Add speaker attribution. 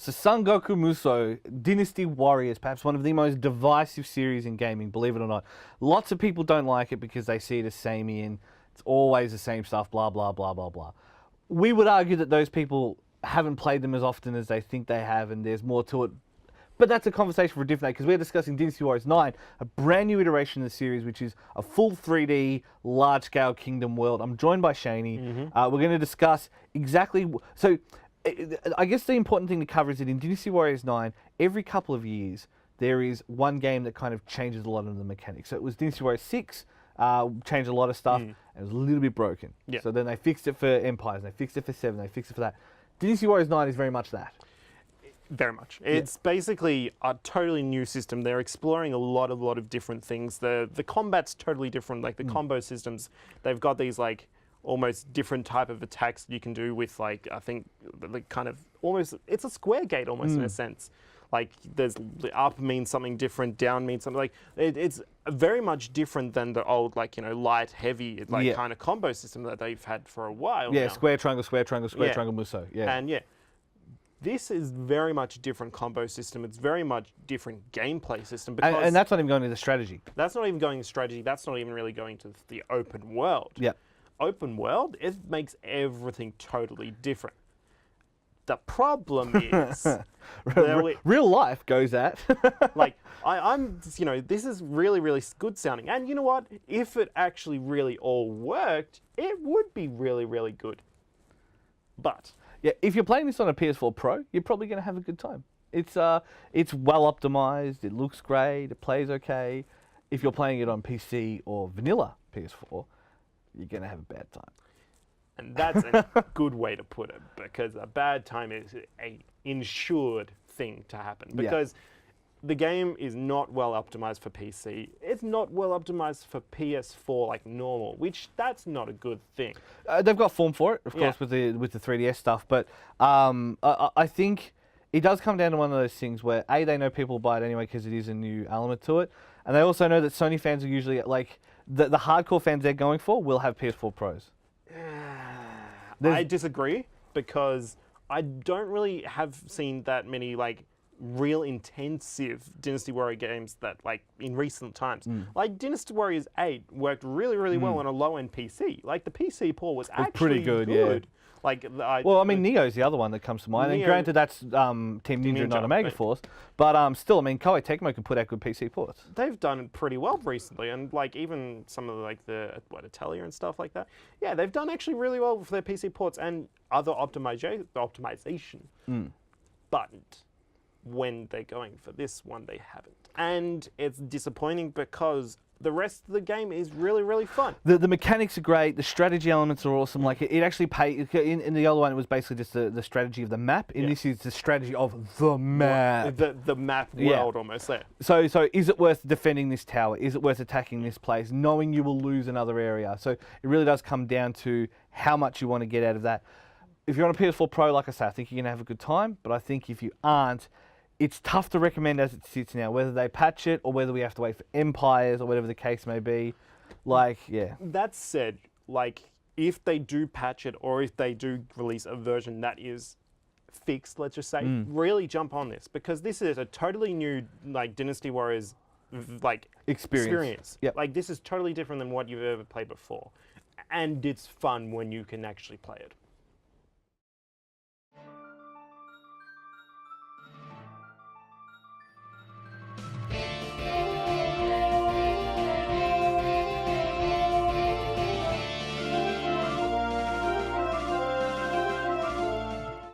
Speaker 1: So Son Goku Musou, Dynasty Warriors, perhaps one of the most divisive series in gaming, believe it or not. Lots of people don't like it because they see it as samey and it's always the same stuff, blah, blah, blah, blah, blah. We would argue that those people haven't played them as often as they think they have and there's more to it. But that's a conversation for a different day because we're discussing Dynasty Warriors 9, a brand new iteration of the series, which is a full 3D, large-scale kingdom world. I'm joined by Shaney. We're going to discuss exactly... So I guess the important thing to cover is that in Dynasty Warriors 9, every couple of years, there is one game that kind of changes a lot of the mechanics. So it was Dynasty Warriors 6, changed a lot of stuff, and it was a little bit broken.
Speaker 2: Yeah.
Speaker 1: So then they fixed it for Empires, and they fixed it for 7, they fixed it for that. Dynasty Warriors 9 is very much that.
Speaker 2: Very much. It's basically a totally new system. They're exploring a lot of different things. The combat's totally different. Like the combo systems, they've got these like almost different type of attacks you can do with like, I think like kind of almost, it's a square gate almost in a sense. Like there's the up means something different, down means something like, it's very much different than the old like, you know, light, heavy, like kind of combo system that they've had for a while now.
Speaker 1: Square, triangle, square, triangle, square, triangle, Musou. Yeah.
Speaker 2: And this is very much a different combo system. It's very much different gameplay system. Because
Speaker 1: And that's not even going into strategy.
Speaker 2: that's not even going to strategy. That's not even really going to the open world.
Speaker 1: Yeah.
Speaker 2: Open world, it makes everything totally different. The problem is,
Speaker 1: Real life goes at.
Speaker 2: like, I'm, you know, this is really good sounding. And you know what? If it actually really all worked, it would be really good. But
Speaker 1: Yeah, if you're playing this on a PS4 Pro, you're probably going to have a good time. It's well optimized, it looks great, it plays okay. If you're playing it on PC or vanilla PS4, you're going to have a bad time.
Speaker 2: And that's a good way to put it, because a bad time is a insured thing to happen. Because the game is not well optimized for PC. It's not well optimized for PS4 like normal, which that's not a good thing.
Speaker 1: They've got form for it, of course, with the 3DS stuff. But I think it does come down to one of those things where A, they know people buy it anyway because it is a new element to it, and they also know that Sony fans are usually like the hardcore fans they're going for will have PS4 Pros.
Speaker 2: I disagree, because I don't really have seen that many like real intensive Dynasty Warrior games that like in recent times. Like Dynasty Warriors 8 worked really well on a low-end PC. Like the PC port was actually
Speaker 1: pretty good. Yeah.
Speaker 2: Like
Speaker 1: Well, I mean, Neo's the other one that comes to mind. And granted, that's Team Ninja, not a Megaforce. But still, I mean, Koei Tecmo can put out good PC ports.
Speaker 2: they've done it pretty well recently, and like even some of the, like the Atelier and stuff like that. Yeah, they've done actually really well for their PC ports and other optimization. But when they're going for this one, they haven't, and it's disappointing because the rest of the game is really fun.
Speaker 1: The mechanics are great. The strategy elements are awesome. Like it actually in the other one, it was basically just the strategy of the map. In this, is the strategy of the map.
Speaker 2: The map world almost there.
Speaker 1: So is it worth defending this tower? Is it worth attacking this place, knowing you will lose another area? So it really does come down to how much you want to get out of that. If you're on a PS4 Pro, like I say, I think you're gonna have a good time. But I think if you aren't, it's tough to recommend as it sits now, whether they patch it or whether we have to wait for Empires or whatever the case may be. Like, yeah.
Speaker 2: That said, like, if they do patch it or if they do release a version that is fixed, let's just say, really jump on this, because this is a totally new, like, Dynasty Warriors, like, experience.
Speaker 1: Yep.
Speaker 2: Like, this is totally different than what you've ever played before. And it's fun when you can actually play it.